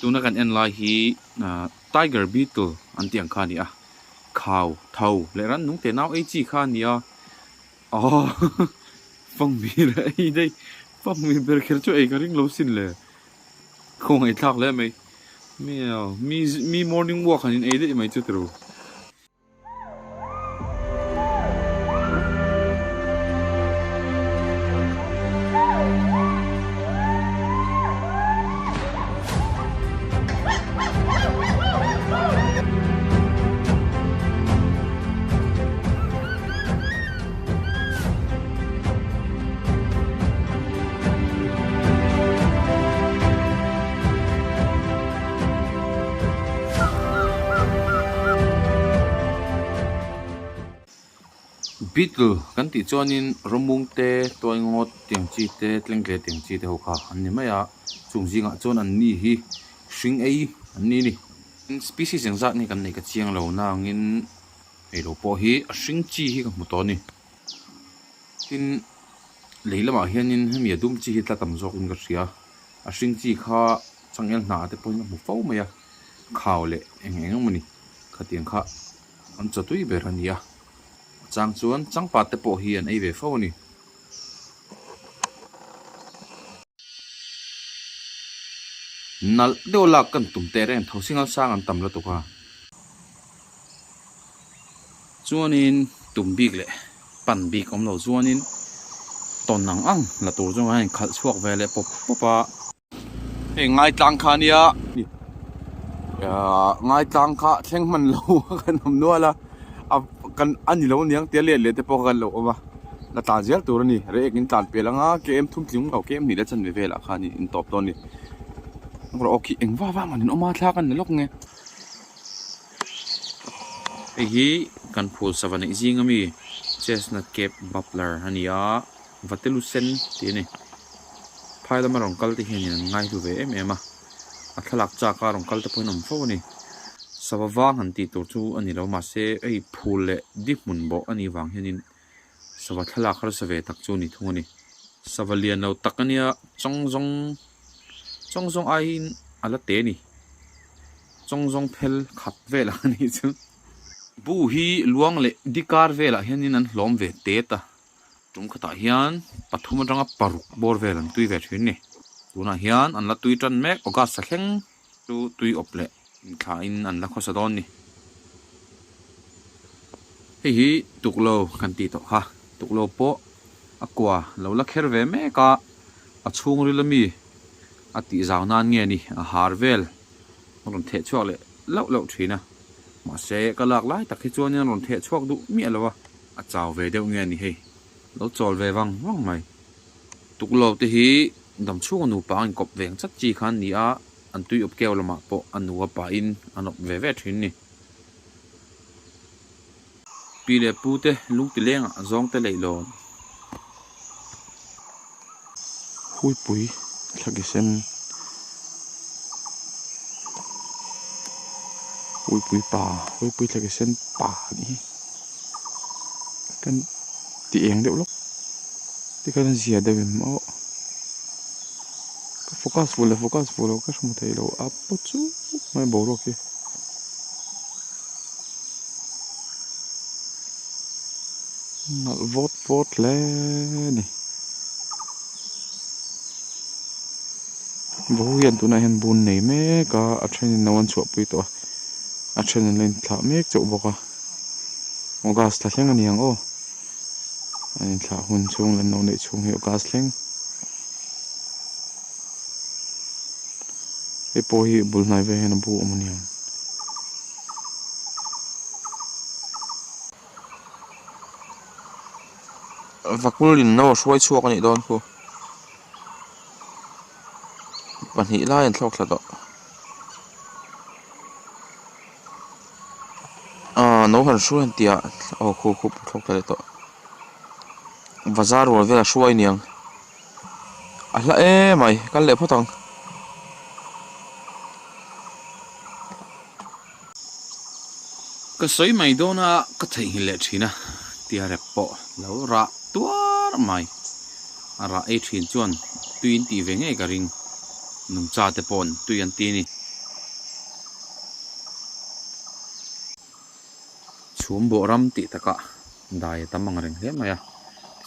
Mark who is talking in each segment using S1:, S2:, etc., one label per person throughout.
S1: tuna kan en lai hi tiger beetle an tiang kha ni a khau thau le ran nung te nau ei chi kha ni a phong mi le ei dei phong mi ber khel chu ei ka ring lo sin le không ai thak le mai mi morning walk an ei dei mai chu tru beetle kan ti chuanin romung te toingot tiang chi te tlengle tiang chi te ho kha an ni maya chung jinga chuan an ni hi hring ei an ni ni species jeng zat ni kan nei ka chiang lo na ngin ei lo po hi a hring chi hi ka mu to ni tin leilama hianin hemi adum chi hi tla tam zok in ka ria a hring chi kha changel na te poin mu fo maya khaw le eng mani khatiang kha an chatui ber ania chang chuan changpa te po hi an ei ve fo ni nal dola kan tum te ren thosingal sang an tam la to kha chuanin tum bik le pan bik om lo chuanin ton nang ang la tur jong hain khal chuak ve le pop popa e ngai tlang kha nia ngai tlang kha thleng man lo kan hom nuala kan ani lo niang te le te po kan lo oma la ta zel tur ni re ekin tan pelanga ke em thum tling lo ke em ni la chan ve vela khani in top ton ni ro oki engwa wa manin oma thla kan lok nge hi kan phul savani jingami chestnut cap bubbler hania vatelucen ti ni phaila ma rong kal ti hin ngai tu ve em ema a thalak cha ka rong kal ta poinom fo ni sawawang han ti tur chu ani lo ma se ei phul le dip mun bo ani wang hianin sawa thala khar save tak chu ni thungani savalian lo takania chongjong ain ala te ni chongjong phel khat vela ni chu bu hi luang le dikar vela hianin an hlom ve te ta tum khata hian pathum ranga paruk bor velan tui ve thin ni tuna hian an la tui tan mek oga sa thleng tu tui ople kha in an la khosa don ni hi tuklo kan ti to ha tuklo po akwa lo la kher ve me ka a chung ri lami ati zaw nan nge ni a harvel ron the chuak le lo thina ma se ka lak lai takhi chuan ron the chuak du mi alawa a chaw ve deuh nge ni hei lo chol ve wang mai tuklo te hi dam chung nu pa in kop veng chat chi khan ni a an tui op keo lama po anuwa pa in anop ve thin ni pile pute lung ti leng zong te leilo hui pui thagisen hui pui thagisen pa ni kan ti eng de lok ti kan zia de mo focus full ka shmu thei lo apo chu mai boro ke nal vot le ni bo hian tuna hian bun nei me ka a then no an chu pui to a then len thla mek chu boka ogas ta thleng ani ang o an thla hun chung len no nei chung hi ogas thleng e po hi bul nai ve hen bu amaniam vakulin no shwai chuak ani don ko pani lai an thlok thla do no han shruan tia khu thlok thla to bazar wal vela shwai niang ala e mai kal le photang ka soi mai dona ka thei hi le thina tia re po lo ra tuar mai ara e thin chuan tuin ti ve nge ka ring nung cha te pon tuian ti ni chum bo ram ti taka dai tamang reng hle maya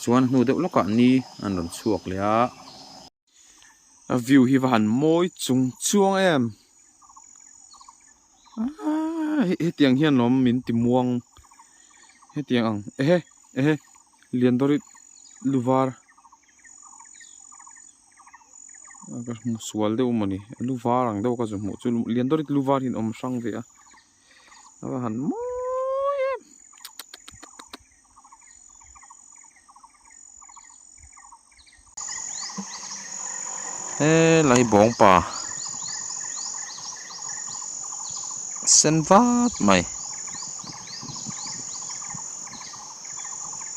S1: chuan nu deuh loka ni an ron chuak le a view hi van moi chung chuang em he tiang hian lom min ti muang he tiang ang lian dorit luvar ka sual deuh mani luvar ang deuh ka zu mu chu lian dorit luvar hin om sang ve a han moi lai bong pa sen vat mai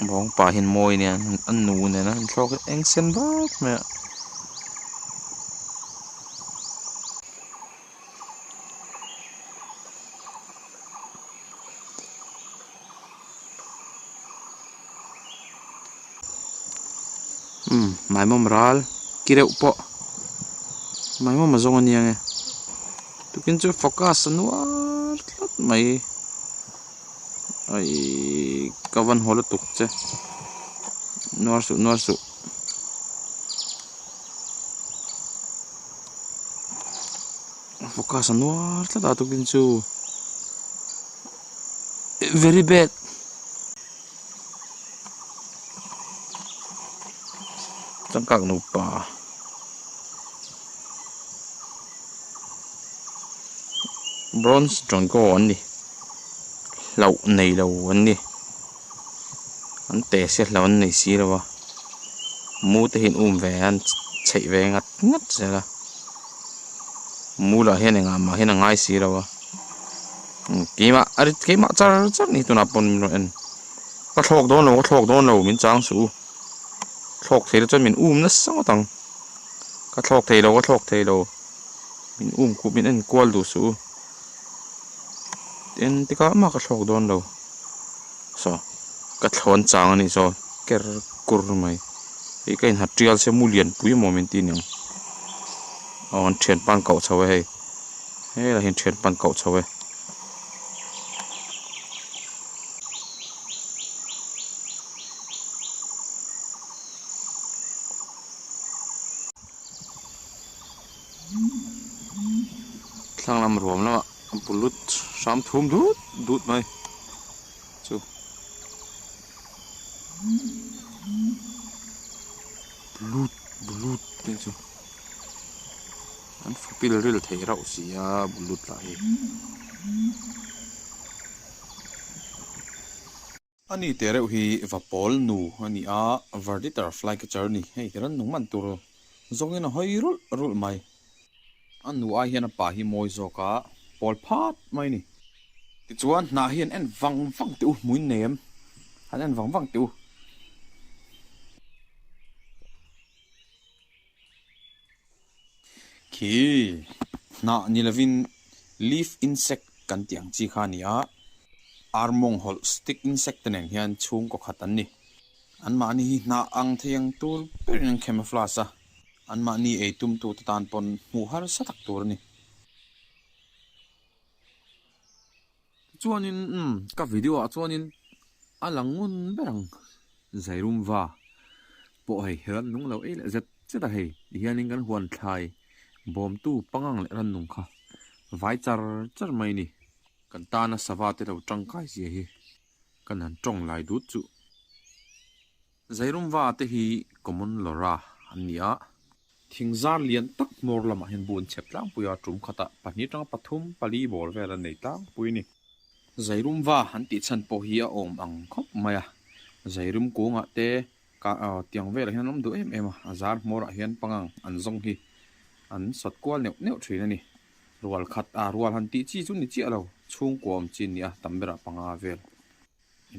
S1: bong pa hin moi nè an nu nè na thok eng sen vat mai mai mom ral kireu po mai mom zong ani ange tukin chu focus anuar tlat mai ai kawan holo tuk che nuar su focus anuar tlat tukin chu very bad chẳng các nụ pa bronze tròn có anh đi lậu này lậu anh đi anh tè xét lậu anh này xí rồi mua tới hiện về anh chạy về ngắt ngắt rồi là mua là hiện này mà hiện là ngay xí rồi cái mà chắc này tôi nạp bồn rồi anh có thọc đó đâu mình trang số thọc thì cho mình nó sao tăng có thọc thì đâu mình của mình ăn qual đủ số tiền thì có mà có thọc đó đâu sao có thon trang này sao cái cur mày cái hạt trial sẽ mua liền bùi moment tin nhỉ on chuyển pan cậu cháu hay là hiện chuyển pan cậu cháu ấy thằng làm ruộng nó bulut sắm thum đút mày chú bulut đấy chú anh phải pil ril thấy rau xì bulut lại ani te reuh hi vapol nu ani vertical fly ka journey hei ran nung man tur zongin a hoi rul mai anu a hian a pa hi moi zoka pol phat mai ni ti chuan na hian en wang tu muin nem han en wang tu ki na ni lovin leaf insect kan tiang chi kha ni a armong hol stick insect neng hian chung ko khatan ni an ma ni na ang thiang tur perin camouflage a an ma ni e tum tu tan pon mu har satak tur ni chuanin ka video a chuanin alangun berang zairum wa po hei heran nung lo e zet cheta hei hianin kan huan thlai bom tu pangang le ran nung kha vai char mai ni kan ta na sawa te lo tangkai si hi kan han tong lai du chu zairum wa te hi common lora ania thingzar lian tak mor lama hin bun chep tlang puya tum khata pani tang pathum pali bol vera nei tang puini zairum wa han ti chan po hi a om ang khop maya zairum ko nga te ka tiang vel hian om du em azar mor hian pangang an zong hi an sat kwal neu thrin ani rual khat rual han ti chi chu ni chi alo chung kom chin ni a tambera panga vel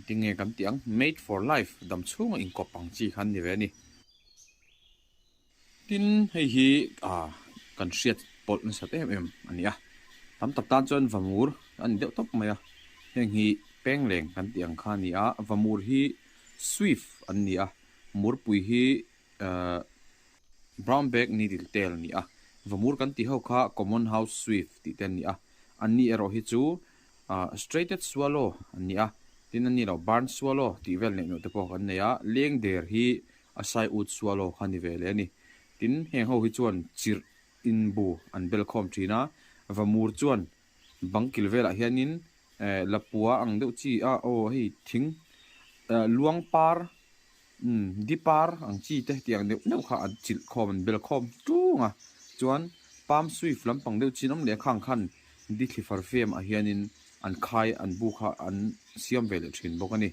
S1: tinge kam tiang made for life dam chung in ko pang chi khan ni ve ni tin hei hi kan hriat pol na sat em ani a tam tap tan chon vamur an deuh top maya heng hi peng leng kan tiang kha ni a vamur hi swift an ni a mur pui hi brown bag ni dil tel ni a vamur kan ti ho kha common house swift ti ten ni a an ni ero hi chu straighted swallow an ni a tin an ni lo barn swallow ti vel ne no te pawh kan nei a leng der hi a sai ut swallow khani ve le ni tin heng ho hi chuan chir in bu an bel khom thina vamur chuan bangkil vela hianin lapua ang deuh chi a o hei thing luang par dipar ang chi te tiang deuh neu kha an chil khom an bel khom tunga chuan palm swift lampang deuh chinom le khang khan di thlifar fem a hianin an khai an bu kha an siam vele thin bawk ani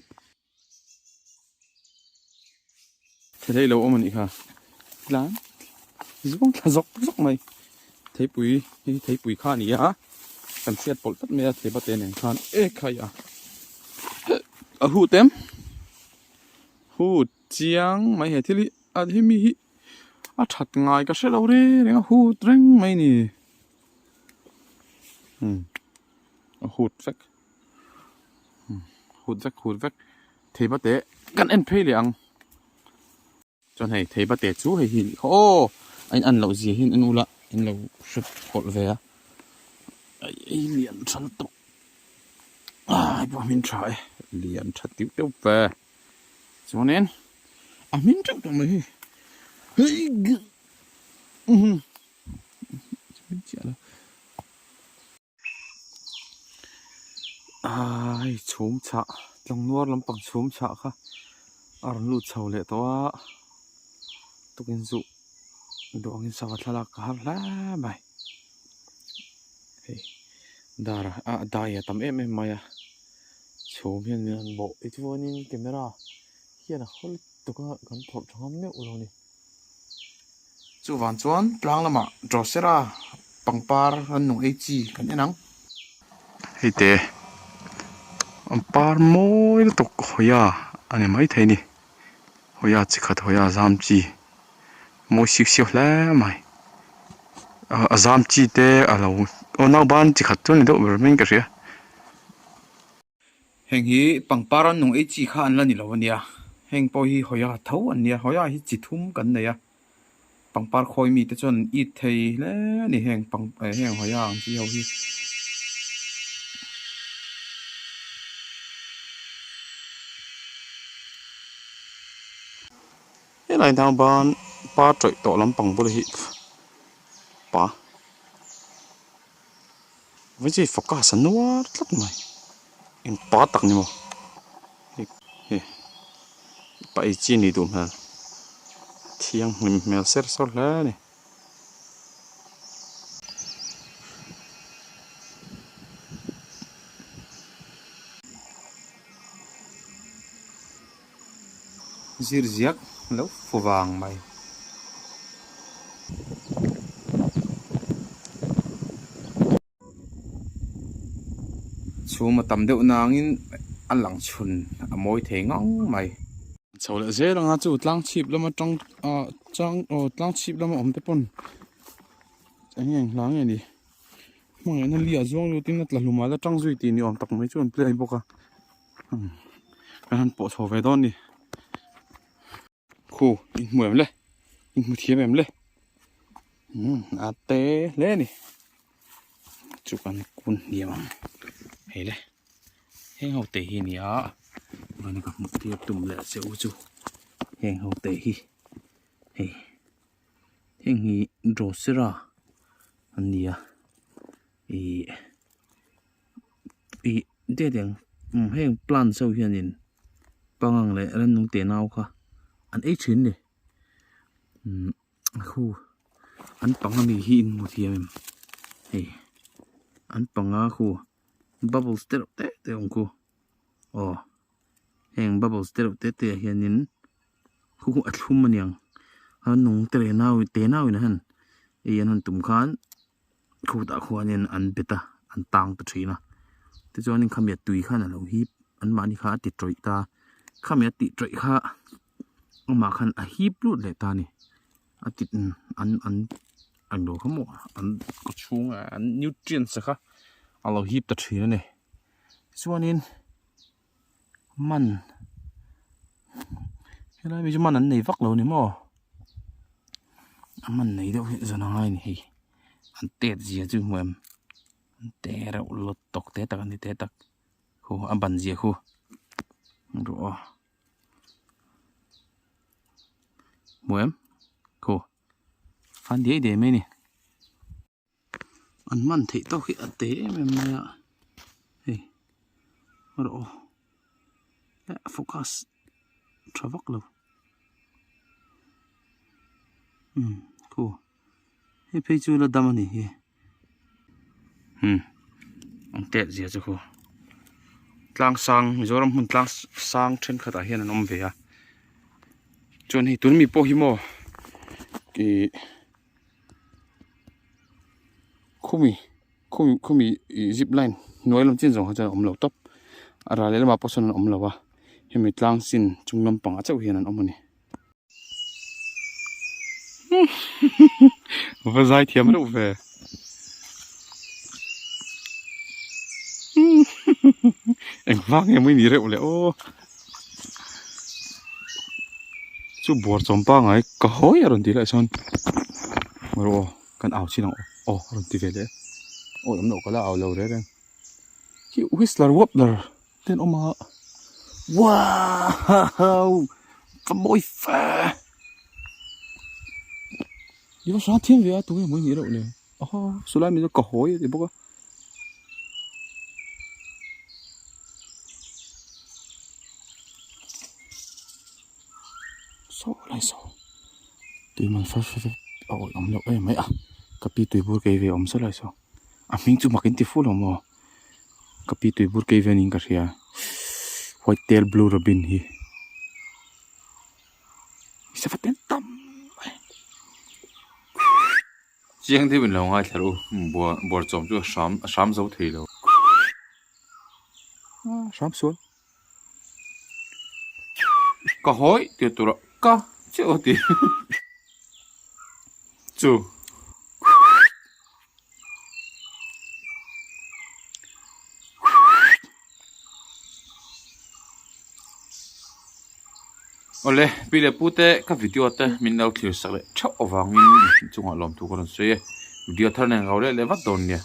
S1: thei lo omani kha lan zong tha zok zok mai thei pui kha ni a kan siat pol tat me a thei ba te nen khan e khai a hu tem hu chiang mai he thili a hi mi hi a that ngai ka selo re renga hu treng mai ni a hut vek thei ba te kan en phei le ang chon hei thei ba te chu hei hin o anh ăn lẩu gì hin anh u lạ anh lẩu sụp cột về á ai liền chân tục ai bảo mình trời liền thật tiếp tục về cho nên mình chắc là mày hey ai chôm chạ trong nuốt lắm bằng chôm chạ kha ăn lụt sầu lệ to tục in dụ đồ ăn sao thla ka la mai dara daya tam em maya chom hian an bo itwonin camera hian a hol tuka kan thop thangam me uloni chu wan chuan tlang lama drosera pangpar an nung ei chi kan enang heite par moi tok hoya ani mai theini hoya chikhat hoya zam chi mo sik sik la mai azam chi te alo onau ban chi khat chun do bermin ka ria heng hi pangparan nung e chi kha an la ni lo ania heng po hi hoya tho an nia hoya hi chi thum kan nei a pangpar khoi mi te chon i thei le ni heng heng hoya ang chi ho hi e lai dang ban pa troi to lam pang bul hi pa với gì phọc cả sân nuốt lắm mày em bá tặng đi mà bảy chi này tụm hả thiêng mình mèo xét sót lá này zir ziak lâu phù vàng mày chú mà tầm đậu nangin ăn lẳng chun à môi thế ngon mày cháu lại dễ là ngã chú tlang chip lắm mà trong tlang chip lắm mà ôm tép pon anh em láng này đi mà nó lìa zuang luôn tin là lùm mà là trong duy tiền đi ôm tập mấy chú play bốc à anh bỏ thầu về đón đi khu in mười em lên in một thiệp em lên té lên đi chụp anh cún đi mà hay đấy heng hậu tệ hi nè và nó gặp một thiệp tụm lệ sẽ u chu heng hậu tệ hi hey heng hi rosera anh nia để đằng heng plan sâu hiền nhìn bằng lệ lên nông tiền nào kha anh ấy chuyến đi khu anh bằng mi hin một thiệp em hey anh bằng khu bubbles te ông cô heng bubbles te hianin khu athum maniang han nung te nào na han ian han tum khan khu ta khuanin an beta an tang ta thina te jonin khamia tui khan alo hi an mani kha ti troi ta khamia ti troi kha ma khan a hip lut le ta ni atit an do khamo an ko chung an nutrients kha alo hip ta thina ne chuanin man helai mi man an nei vak lo ni mo man nei deuh zana ngai ni hi an tet zia chu muam an te ra lot tok te tak an te tak khu a ban zia khu rồi mua em cô phan đĩa để mấy nè ăn mặn thì tao khi ăn tế em mà hey rồi focus travak lo cô hey phải chú là đam này he anh tết gì chứ cô tlang sang Mizoram hun tlang sang trên khát à hiền anh về à cho nên tuần mi po hi mo cái khumi zip line nói làm chuyện giống cho ông lầu top à ra lấy mà person ông lầu à hem mi tlang sin chung lam pang achau hiền anh ông này và dài thiam đâu về anh vang em mới nghĩ ra ule ô chú bọt trong ba ngày có hối rồi thì lại son rồi cần ảo chi nào ô rồi thì về đấy ôi em nổ có là ảo lâu đấy đây cái whistler wobbler tên ông mà wow cầm môi phà yêu sao thiên về tôi mới nghĩ ra ule số lại mình có hối thì bố số lại số tụi mình phải ông lộc em mấy à capi tụi bữa cây về ông số lại số à mình chú mặc cái tí phút mà capi tụi bữa cây về nín cả kia white tail blue robin hi sẽ phát tên tâm chiang thì mình lòng ai thấu bùa trộm cho sám dấu thì đâu sám xuống có hối thì tụi nó có chứ thì chú ole bây giờ pute các video te mình đâu clear sắc lệ chọc vàng mình chung họ làm thu con số video thằng này ngầu đấy lấy vắt đồn nhỉ